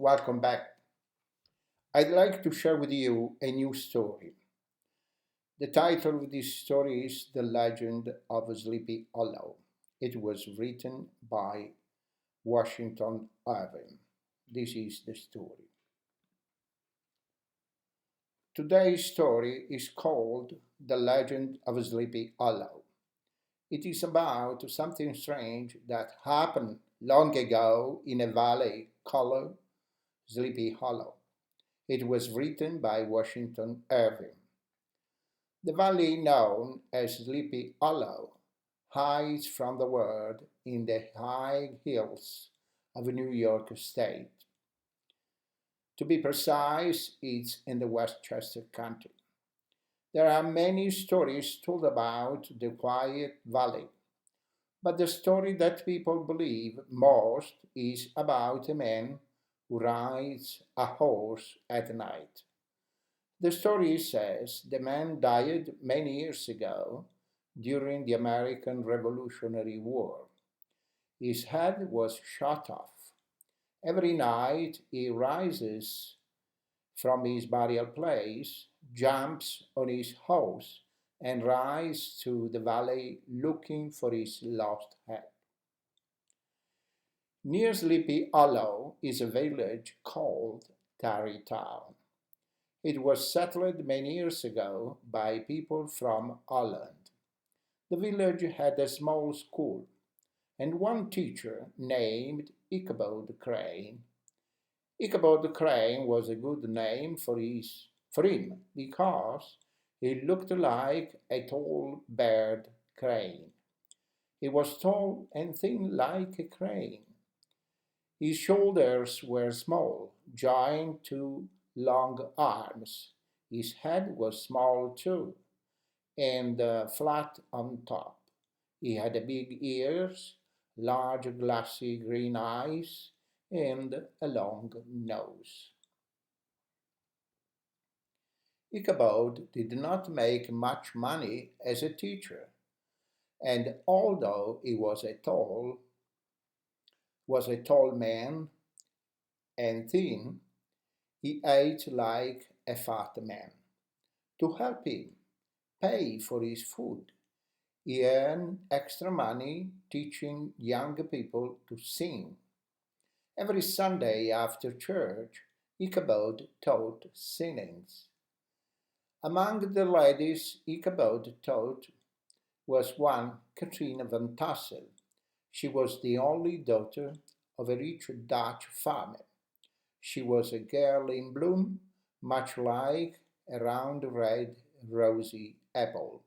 Welcome back. I'd like to share with you a new story. The title of this story is The Legend of Sleepy Hollow. It was written by Washington Irving. This is the story. Today's story is called The Legend of Sleepy Hollow. It is about something strange that happened long ago in a valley called Sleepy Hollow. It was written by Washington Irving. The valley known as Sleepy Hollow hides from the world in the high hills of New York State. To be precise, it's in the Westchester County. There are many stories told about the quiet valley, but the story that people believe most is about a man who rides a horse at night. The story says the man died many years ago during the American Revolutionary War. His head was shot off. Every night he rises from his burial place, jumps on his horse, and rides to the valley looking for his lost head. Near Sleepy Hollow is a village called Tarrytown. It was settled many years ago by people from Holland. The village had a small school and one teacher named Ichabod Crane. Ichabod Crane was a good name for him because he looked like a tall bird crane. He was tall and thin like a crane. His shoulders were small, joined to long arms. His head was small too, and flat on top. He had big ears, large glassy green eyes, and a long nose. Ichabod did not make much money as a teacher, and although he was a tall man and thin, he ate like a fat man. To help him pay for his food, he earned extra money teaching young people to sing. Every Sunday after church, Ichabod taught singings. Among the ladies Ichabod taught was one Katrina van Tassel. She was the only daughter of a rich Dutch farmer. She was a girl in bloom, much like a round red rosy apple.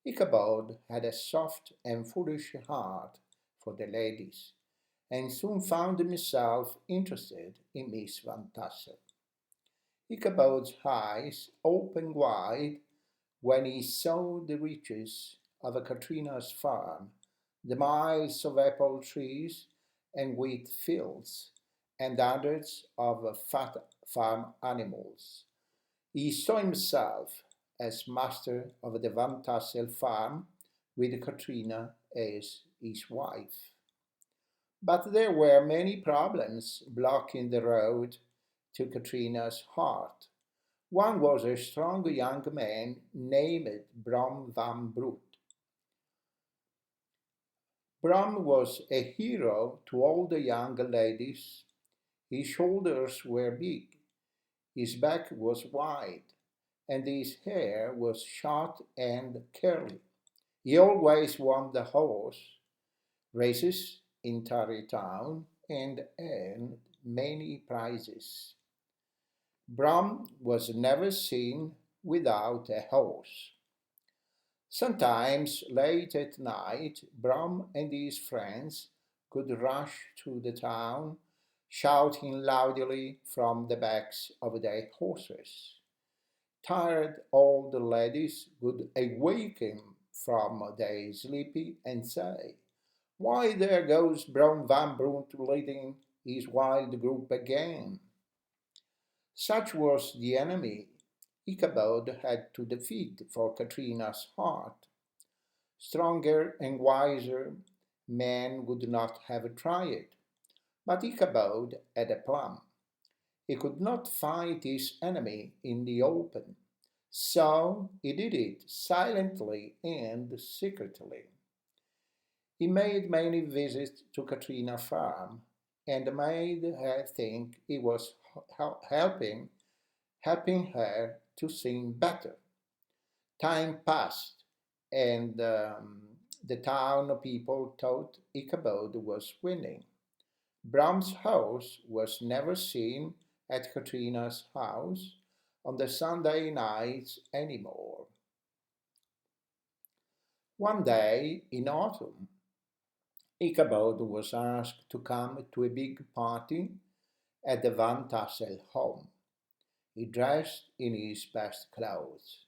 Ichabod had a soft and foolish heart for the ladies, and soon found himself interested in Miss Van Tassel. Ichabod's eyes opened wide when he saw the riches of Katrina's farm, the miles of apple trees and wheat fields, and hundreds of fat farm animals. He saw himself as master of the Van Tassel farm with Katrina as his wife. But there were many problems blocking the road to Katrina's heart. One was a strong young man named Brom van Brut. Brom was a hero to all the young ladies. His shoulders were big, his back was wide, and his hair was short and curly. He always won the horse races in Tarrytown and earned many prizes. Brom was never seen without a horse. Sometimes late at night, Brom and his friends could rush to the town, shouting loudly from the backs of their horses. Tired old ladies would awaken from their sleepy and say, "Why, there goes Brom van Brunt leading his wild group again." Such was the enemy Ichabod had to defeat for Katrina's heart. Stronger and wiser men would not have tried. But Ichabod had a plan. He could not fight his enemy in the open, so he did it silently and secretly. He made many visits to Katrina's farm and made her think he was helping her to sing better. Time passed, and the town people thought Ichabod was winning. Brahm's house was never seen at Katrina's house on the Sunday nights anymore. One day in autumn, Ichabod was asked to come to a big party at the Van Tassel home. He dressed in his best clothes.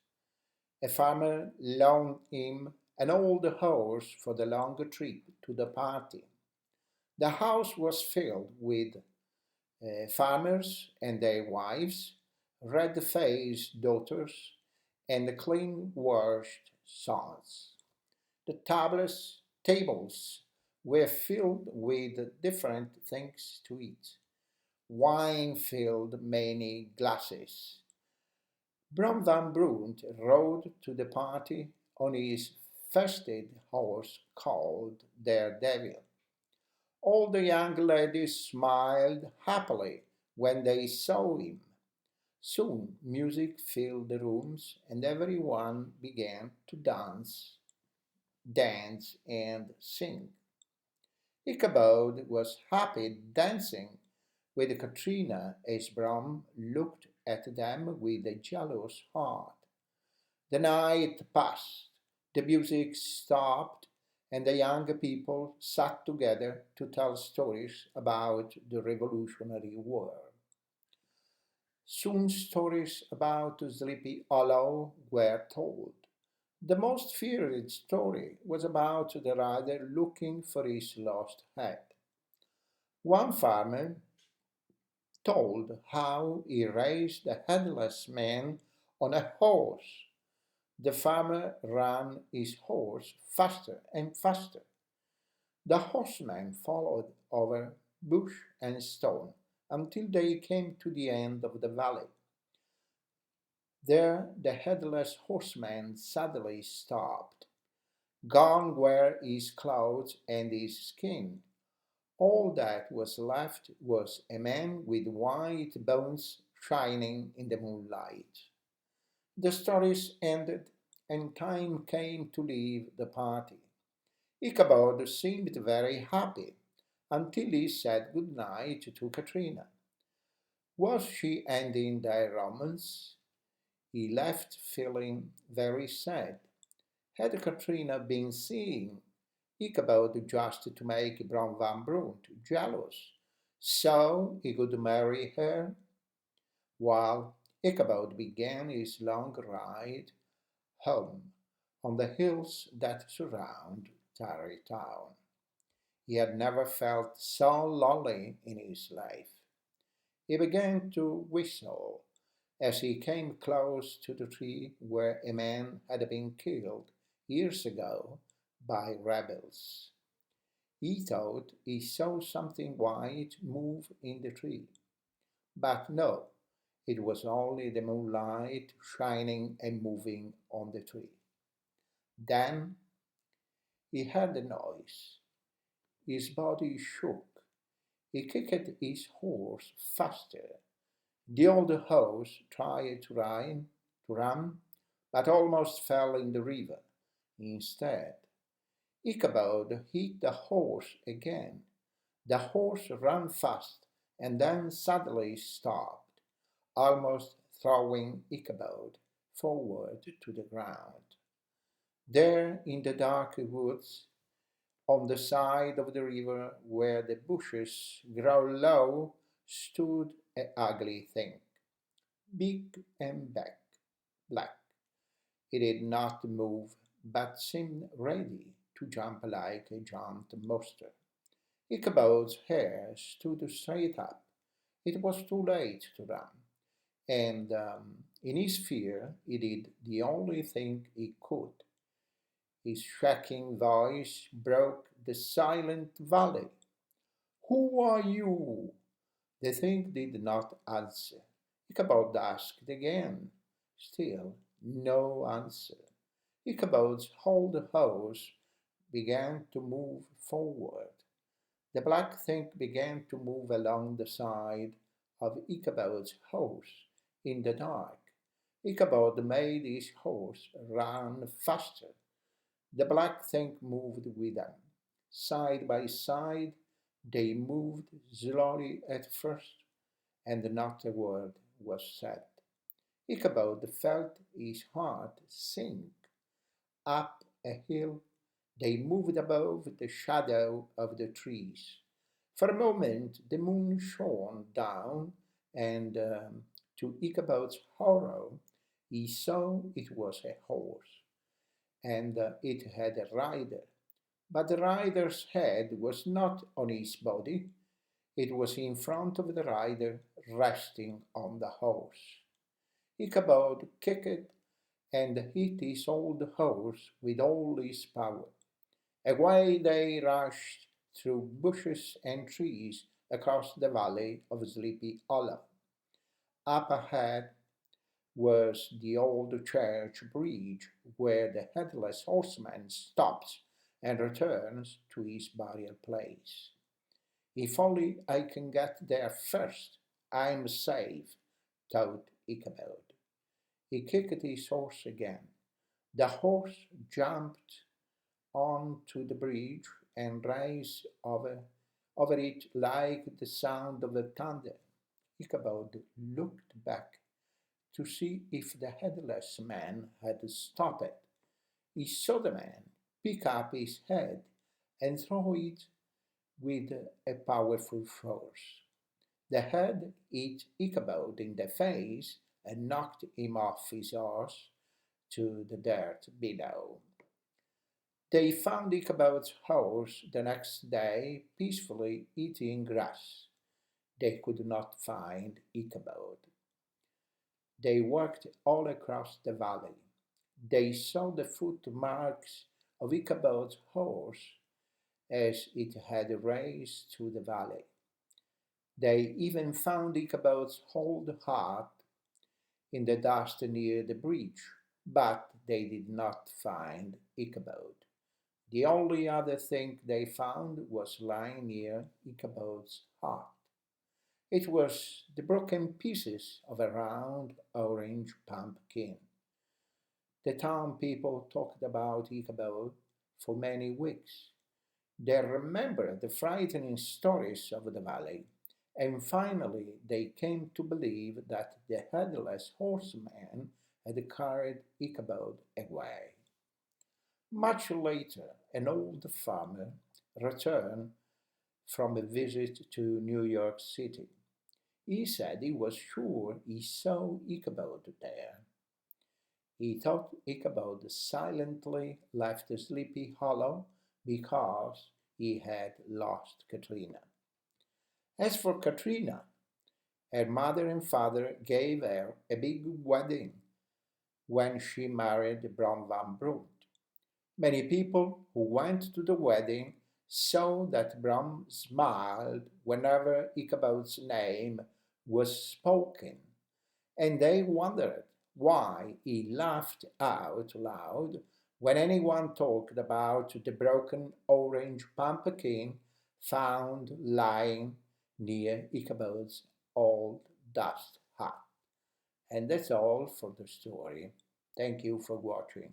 A farmer loaned him an old horse for the long trip to the party. The house was filled with farmers and their wives, red-faced daughters, and clean-washed sons. The tables were filled with different things to eat. Wine filled many glasses. Brom van Brunt rode to the party on his festive horse called Daredevil. All the young ladies smiled happily when they saw him. Soon music filled the rooms and everyone began to dance and sing. Ichabod was happy dancing with Katrina as Bram looked at them with a jealous heart. The night passed, the music stopped, and the young people sat together to tell stories about the Revolutionary War. Soon stories about Sleepy Hollow were told. The most feared story was about the rider looking for his lost head. One farmer told how he raised a headless man on a horse. The farmer ran his horse faster and faster. The horseman followed over bush and stone until they came to the end of the valley. There the headless horseman suddenly stopped. Gone were his clothes and his skin. All that was left was a man with white bones shining in the moonlight. The stories ended, and time came to leave the party. Ichabod seemed very happy until he said good night to Katrina. Was she ending their romance? He left feeling very sad. Had Katrina been seeing Ichabod just to make Brom van Brunt jealous, so he could marry her? While Ichabod began his long ride home on the hills that surround Tarry Town. He had never felt so lonely in his life. He began to whistle as he came close to the tree where a man had been killed years ago by rebels. He thought he saw something white move in the tree, but no, it was only the moonlight shining and moving on the tree. Then he heard a noise. His body shook. He kicked his horse faster. The old horse tried to run, but almost fell in the river. Instead, Ichabod hit the horse again. The horse ran fast and then suddenly stopped, almost throwing Ichabod forward to the ground. There in the dark woods, on the side of the river where the bushes grow low, stood an ugly thing, big and black. It did not move, but seemed ready to jump like a giant monster. Ichabod's hair stood straight up. It was too late to run, and in his fear he did the only thing he could. His shaking voice broke the silent valley. Who are you? The thing did not answer. Ichabod asked again. Still no answer. Ichabod's whole house began to move forward. The black thing began to move along the side of Ichabod's horse in the dark. Ichabod made his horse run faster. The black thing moved with them. Side by side, they moved slowly at first, and not a word was said. Ichabod felt his heart sink. Up a hill, they moved above the shadow of the trees. For a moment, the moon shone down, and to Ichabod's horror, he saw it was a horse, and it had a rider. But the rider's head was not on his body, it was in front of the rider, resting on the horse. Ichabod kicked and hit his old horse with all his power. Away they rushed through bushes and trees across the valley of Sleepy Hollow. Up ahead was the old church bridge where the headless horseman stops and returns to his burial place. If only I can get there first, I'm safe, thought Ichabod. He kicked his horse again. The horse jumped onto the bridge and raced over it like the sound of the thunder. Ichabod looked back to see if the headless man had stopped. He saw the man pick up his head and throw it with a powerful force. The head hit Ichabod in the face and knocked him off his horse to the dirt below. They found Ichabod's horse the next day peacefully eating grass. They could not find Ichabod. They walked all across the valley. They saw the footmarks of Ichabod's horse as it had raced through the valley. They even found Ichabod's old heart in the dust near the bridge, but they did not find Ichabod. The only other thing they found was lying near Ichabod's heart. It was the broken pieces of a round orange pumpkin. The town people talked about Ichabod for many weeks. They remembered the frightening stories of the valley, and finally they came to believe that the headless horseman had carried Ichabod away. Much later, an old farmer returned from a visit to New York City. He said he was sure he saw Ichabod there. He thought Ichabod silently left Sleepy Hollow because he had lost Katrina. As for Katrina, her mother and father gave her a big wedding when she married Brom Van Brunt. Many people who went to the wedding saw that Brom smiled whenever Ichabod's name was spoken, and they wondered why he laughed out loud when anyone talked about the broken orange pumpkin found lying near Ichabod's old dust hut. And that's all for the story. Thank you for watching.